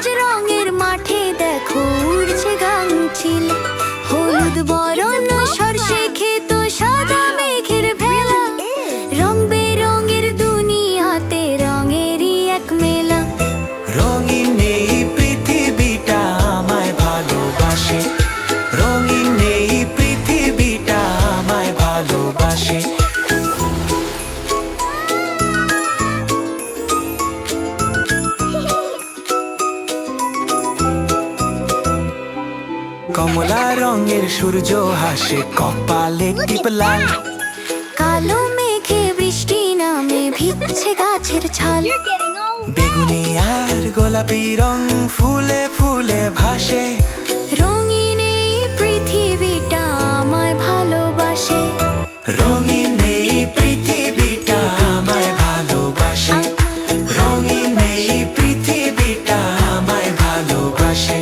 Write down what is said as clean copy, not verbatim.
সবুজ রঙের মাঠে দেখো উড়ছে গাংচিল, হলুদ বরণ সরষে ক্ষেত সাদা মেঘের ভেলা, রং বেরঙের দুনিয়াতে রঙেরই এক মেলা। রঙিন এই পৃথিবীটা আমায় ভালোবাসে, রঙিন এই পৃথিবীটা আমায় ভালোবাসে। কমলা রঙের সূর্য হাসে, কপালে টিপ লাল, কালো মেঘে বৃষ্টি নামে ভিজছে গাছের ছাল, বেগুনি আর গোলাপি রং ফুলে ফুলে ভাসে। রঙিন এই পৃথিবীটা আমায় ভালোবাসে, রঙিন এই পৃথিবীটা আমায় ভালোবাসে, রঙিন এই পৃথিবীটা আমায় ভালোবাসে।